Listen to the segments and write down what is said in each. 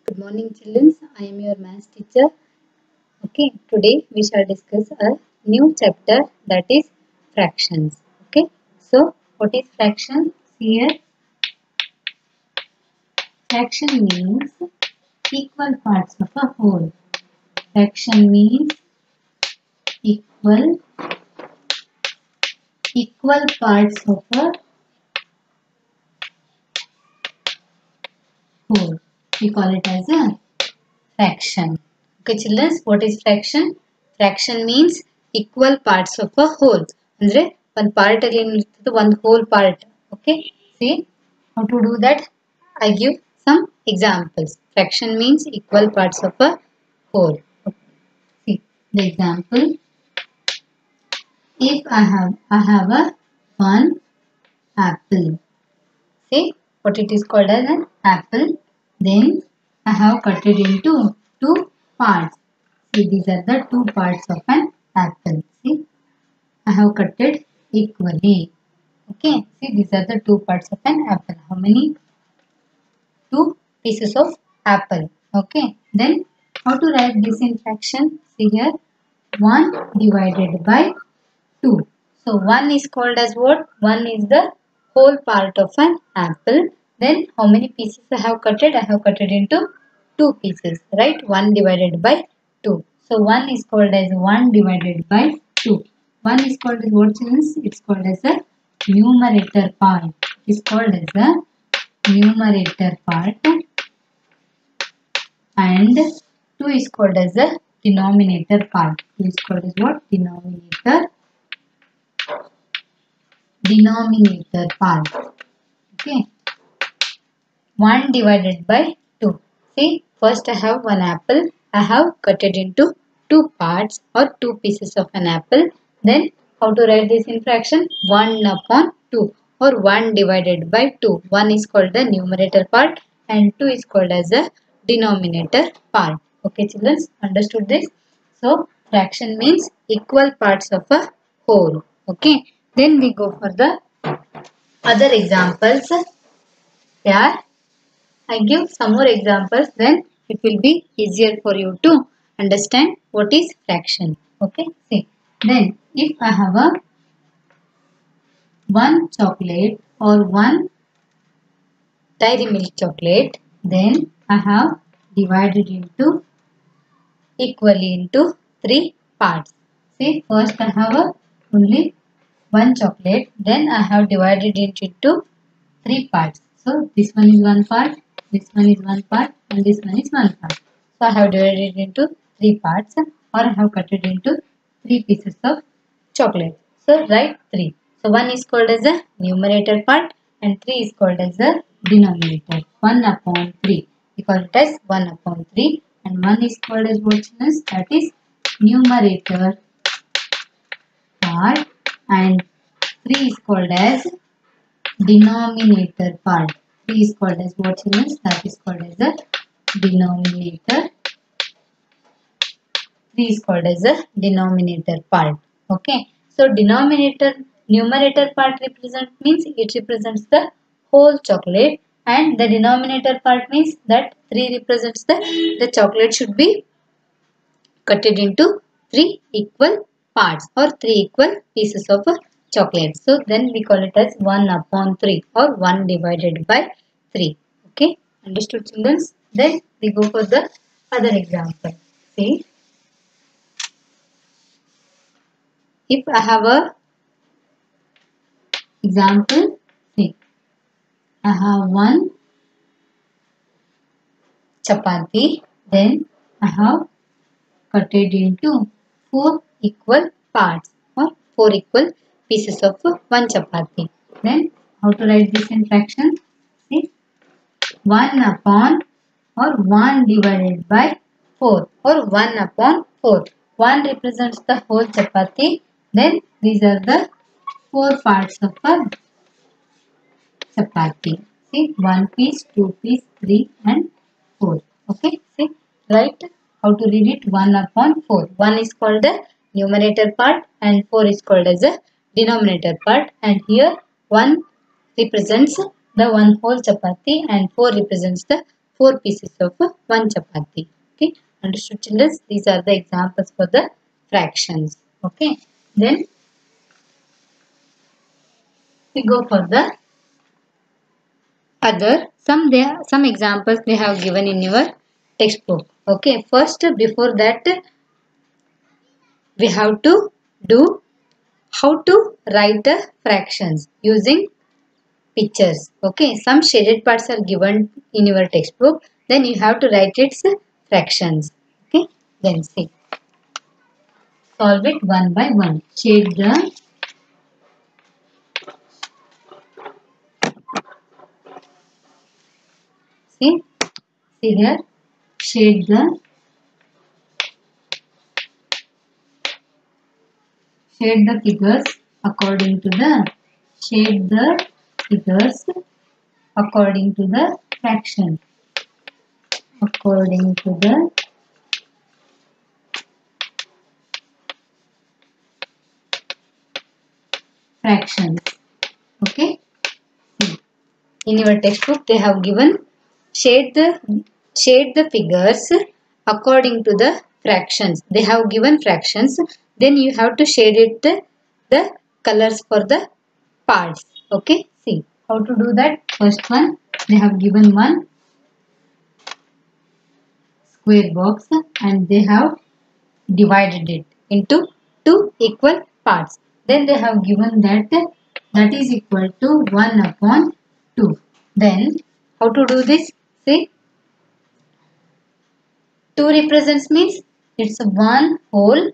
Good morning, children. I am your maths teacher. Okay, today we shall discuss a new chapter, that is fractions. Okay, so what is fraction? Here, fraction means equal parts of a whole. Fraction means equal parts of a whole. We call it as a fraction. Okay, children, what is fraction? Fraction means equal parts of a whole. Andre one part again the one whole part. Okay, see how to do that. I give some examples. Fraction means equal parts of a whole. Okay. See the example. If I have a one apple. See what it is called as an apple. Then I have cut it into two parts. See, these are the two parts of an apple. See, I have cut it equally. Okay, see, these are the two parts of an apple. How many? Two pieces of apple. Okay, then how to write this in fraction? See here, 1 divided by 2. So 1 is called as what? 1 is the whole part of an apple. Then how many pieces I have cut it? I have cut it into 2 pieces, right? 1 divided by 2. So 1 is called as 1 divided by 2. 1 is called as what, children? It's called as a numerator part. It's called as a numerator part. And 2 is called as a denominator part. 2 is called as what? Denominator part. Okay. 1 divided by 2. See, first I have one apple. I have cut it into two parts or two pieces of an apple. Then how to write this in fraction? 1 upon 2 or 1 divided by 2. 1 is called the numerator part and 2 is called as the denominator part. Okay, children, understood this? So, fraction means equal parts of a whole. Okay, then we go for the other examples. Here, I give some more examples, then it will be easier for you to understand what is fraction. Okay, see. Then, if I have a one chocolate or one dairy milk chocolate, then I have divided into equally into three parts. See, first I have only one chocolate, then I have divided it into three parts. So this one is one part, this one is one part, and this one is one part. So I have divided it into three parts, or I have cut it into three pieces of chocolate. So write 3. So 1 is called as a numerator part and 3 is called as a denominator. 1 upon 3. We call it as 1 upon 3 and 1 is called as what? That is numerator part and 3 is called as denominator part. 3 is called as what? That is called as a denominator. 3 is called as a denominator part. Okay. So numerator part means it represents the whole chocolate and the denominator part means that 3 represents the chocolate should be cut it into 3 equal parts or 3 equal pieces of chocolate. So then we call it as 1 upon 3 or 1 divided by 3. Okay. Understood, children? Then we go for the other example. See. If I have a example, see, I have one chapati, then I have cut it into 4 equal parts or 4 equal pieces of one chapati. Then how to write this in fraction? See, 1 upon or 1 divided by 4 or 1 upon 4. 1 represents the whole chapati. Then these are the 4 parts of a chapati. See, 1 piece, 2 piece, 3 and 4. Okay, see, write how to read it. 1 upon 4. 1 is called the numerator part and 4 is called as a denominator part. And here 1 represents the one whole chapati and 4 represents the 4 pieces of one chapati. Okay, understood children? These are the examples for the fractions. Okay, then we go for the other. Some examples they have given in your textbook. Okay, first before that we have to do how to write the fractions using pictures. Okay, some shaded parts are given in your textbook. Then you have to write its fractions. Okay, then see. Solve it one by one. Shade the see here. Shade the figures according to the shade the figures according to the fraction. According to the fractions. Okay. In your textbook they have given shade the figures according to the fractions. They have given fractions. Then you have to shade it the colors for the parts. Okay. See how to do that. First one, they have given one square box and they have divided it into two equal parts. Then they have given that is equal to 1 upon 2. Then how to do this? See, 2 represents means it's one whole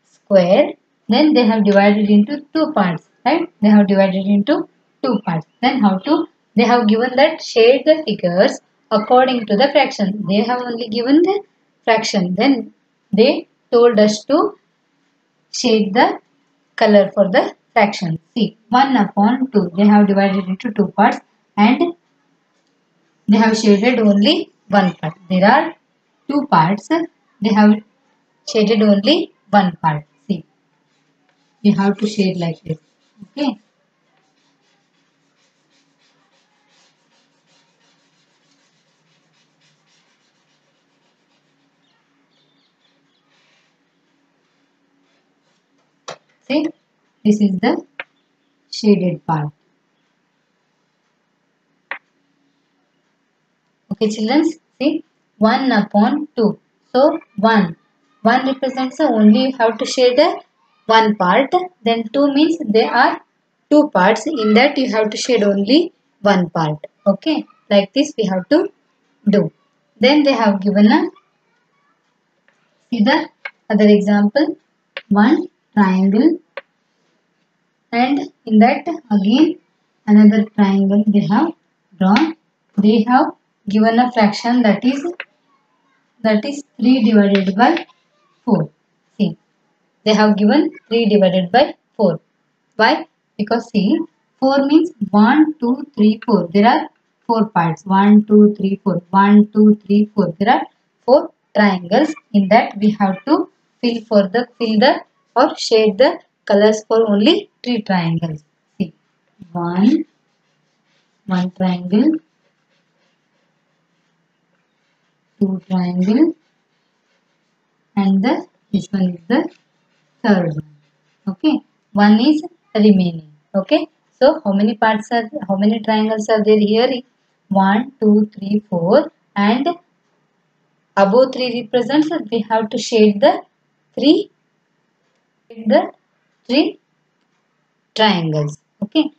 square. Then they have divided into two parts, right? They have divided into two parts. Then how to? They have given that shade the figures according to the fraction. They have only given the fraction. Then they told us to shade the color for the fraction. See, 1 upon 2. They have divided into two parts and they have shaded only one part. There are two parts. They have shaded only one part. See, you have to shade like this. Okay. See, this is the shaded part. Okay, children. See, 1 upon 2. So, 1. 1 represents only you have to shade one part. Then 2 means there are two parts. In that you have to shade only one part. Okay. Like this we have to do. Then they have given a, see the other example. One triangle. And in that again another triangle they have drawn. They have given a fraction that is 3 divided by 4. See, they have given 3 divided by 4. Why? Because see, 4 means 1, 2, 3, 4. There are 4 parts. 1, 2, 3, 4. 1, 2, 3, 4. There are 4 triangles. In that we have to fill the or shade the colors for only 3 triangles. See, one triangle, 2 triangle, and this one is the third one. Okay, one is remaining. Okay, so how many triangles are there here? 1, 2, 3, 4, and above 3 represents we have to shade the three triangles. Okay,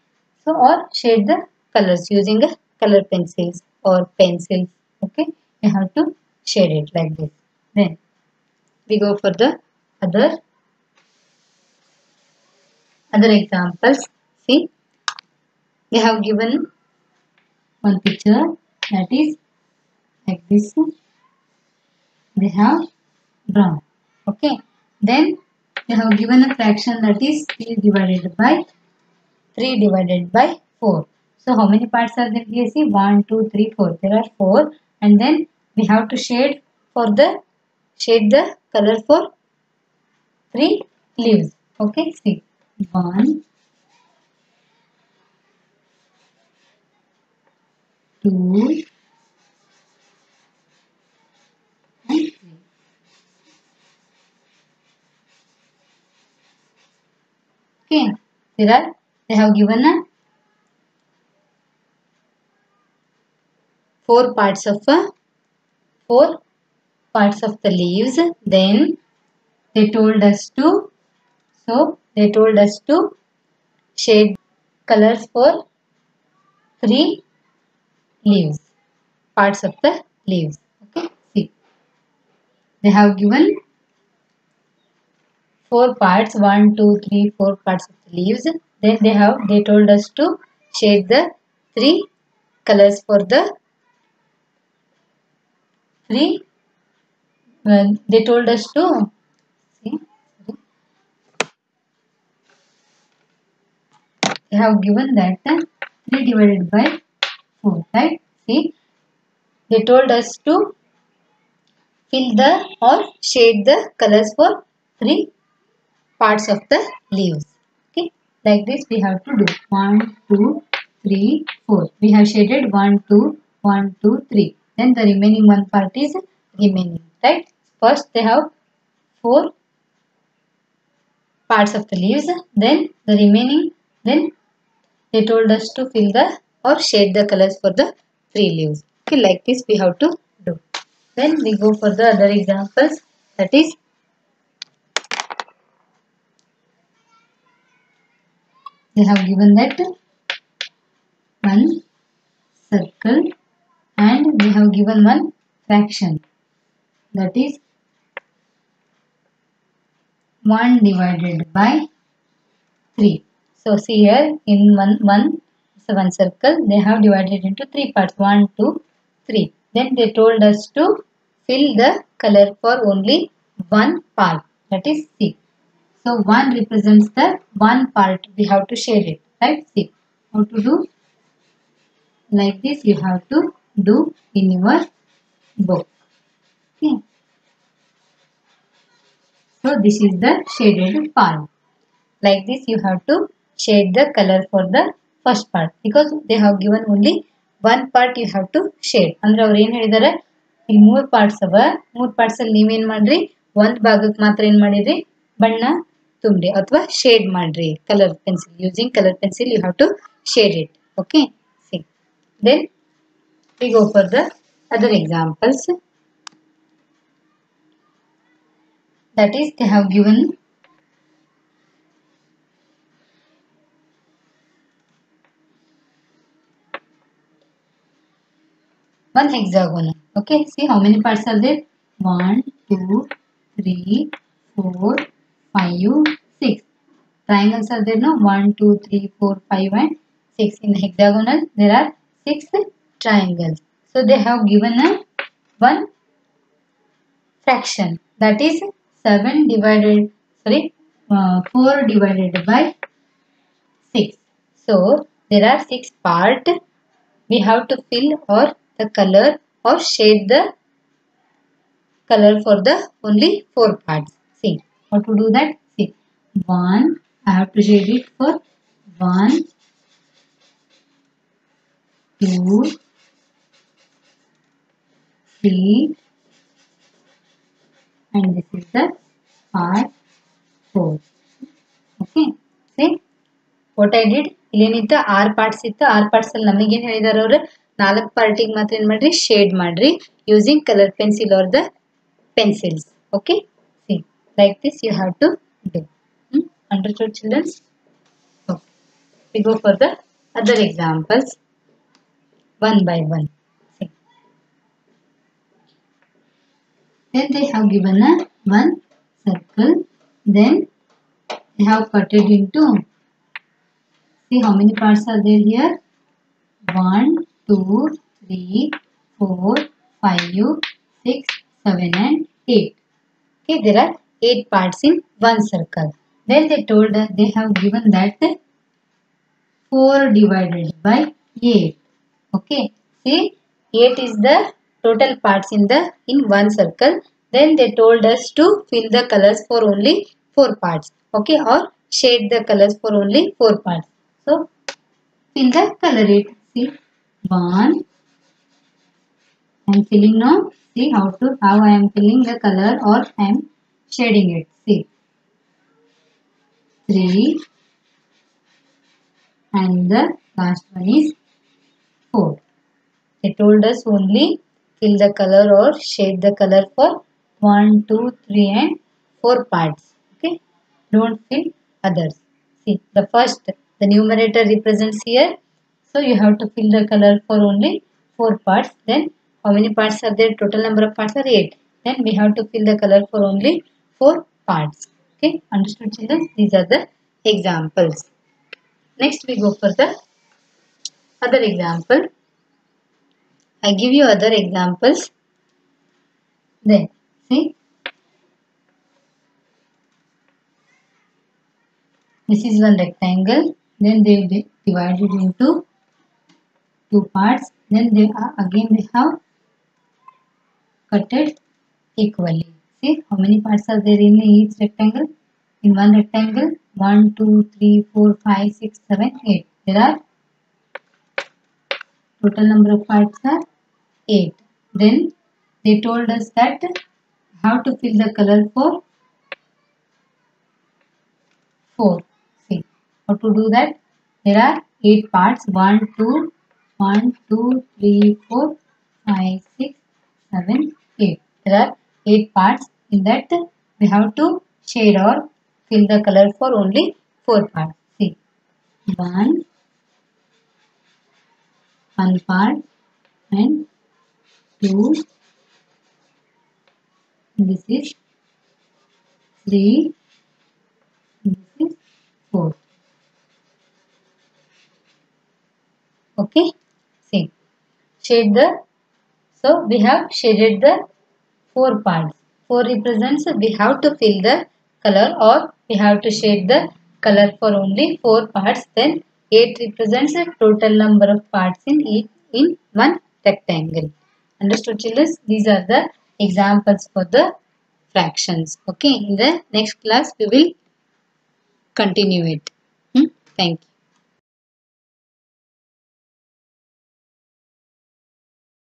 so or shade the colors using a color pencils or pencils. Okay, you have to shade it like this. Then we go for the other examples. See, they have given one picture that is like this. They have drawn. Okay. Then they have given a fraction that is 3 divided by 4. So how many parts are there here? See, 1, 2, 3, 4. There are 4, and then we have to shade the color for 3 leaves. Okay. See, 1, 2 and 3. Okay, they have given a 4 parts of the leaves. Then they told us to shade colors for 3 leaves, parts of the leaves. Okay, see, they have given 4 parts, 1, 2, 3, 4 parts of the leaves. Then they told us to shade the 3 colors for the 3. They told us to see, they have given that 3 divided by 4, right? See, they told us to fill the or shade the colors for 3 parts of the leaves. Okay, like this we have to do 1, 2, 3, 4. We have shaded 1, 2, 1, 2, 3. Then the remaining one part is remaining, right? First they have 4 parts of the leaves. Then the remaining, then they told us to fill the or shade the colors for the 3 leaves. Okay, like this we have to do. Then we go for the other examples, that is they have given that one circle and they have given one fraction, that is 1 divided by 3. So see here in one circle they have divided into 3 parts, 1, 2, 3. Then they told us to fill the color for only one part, that is C. So 1 represents the one part, we have to shade it, right? See how to do. Like this you have to do in your book. Okay. So this is the shaded part. Like this you have to shade the color for the first part, because they have given only one part you have to shade. ಅಂದ್ರೆ ಅವರು ಏನು ಹೇಳಿದ್ದಾರೆ, ಇಲ್ಲಿ 3 parts ಅವ, 3 parts ಅಲ್ಲಿ ನೀವೇನ್ ಮಾಡ್ರಿ, ಒಂದು ಭಾಗಕ್ಕೆ ಮಾತ್ರ ಏನ್ ಮಾಡಿರಿ, ಬಣ್ಣ ತುಂಬ್ರಿ ಅಥವಾ ಶೇಡ್ ಮಾಡ್ರಿ. Colour pencil, using colour pencil you have to shade it. Okay, see. Then we go for the other examples. That is, they have given one hexagonal. Okay, see how many parts are there? 1, 2, 3, 4, 5, 6. Triangles are there, no? 1, 2, 3, 4, 5 and 6. In the hexagonal there are 6 triangles. So they have given a one fraction, that is 4 divided by 6. So there are 6 parts. We have to fill or the color or shade the color for the only 4 parts. See how to do that. See, 1 I have to shade it for 1, 2, 3 and this is the part 4. Okay, see what I did. ಇಲ್ಲೇನಿತ್ತು 6 parts ಇತ್ತು. 6 parts ಅಲ್ಲಿ ನಮಗೇನು ಹೇಳಿದಾರೆ ಅವರು, 4 ಪಾರ್ಟಿಗೆ ಮಾತ್ರ ಏನು ಮಾಡ್ರಿ, shade ಮಾಡ್ರಿ using colour pencil are the pencils. Okay, see like this you have to do. Understood, children? Okay, we go for the other examples one by one. See, then they have given a one circle, then they have cut it into, see how many parts are there here, 1, 2, 3, 4, 5, 6, 7 and 8. Okay, there are 8 parts in one circle. Then they told us, they have given that 4 divided by 8. Okay, see 8 is the total parts in one circle. Then they told us to fill the colors for only 4 parts. Okay, or shade the colors for only 4 parts. So fill the color it. See 1, I am filling now. See how I am filling the color or I am shading it. See 3 and the last one is 4. They told us only fill the color or shade the color for 1, 2, 3 and 4 parts. Okay. Don't fill others. See the first, the numerator represents here. So you have to fill the color for only 4 parts. Then how many parts are there? Total number of parts are 8. Then we have to fill the color for only 4 parts. Okay. Understood children? These are the examples. Next we go for the other example. I give you other examples. Then see, this is one rectangle. Then they divide it into 2 parts. Then they have cut it equally. See how many parts are there in each rectangle? In one rectangle, 1, 2, 3, 4, 5, 6, 7, 8. There are total number of parts are 8. Then they told us that how to fill the color for 4. See how to do that? There are 8 parts. 1, 2, 1, 2, 3, 4, 5, 6, 7, 8. There are 8 parts. In that we have to shade or fill the color for only 4 parts. See 1 part and 2. This is 3. This is 4. Okay. See shade the. So we have shaded the 4 parts. 4 represents we have to fill the color or we have to shade the color for only 4 parts. Then 8 represents the total number of parts in one rectangle. Understood children? These are the examples for the fractions. Okay. In the next class we will continue it. Thank you.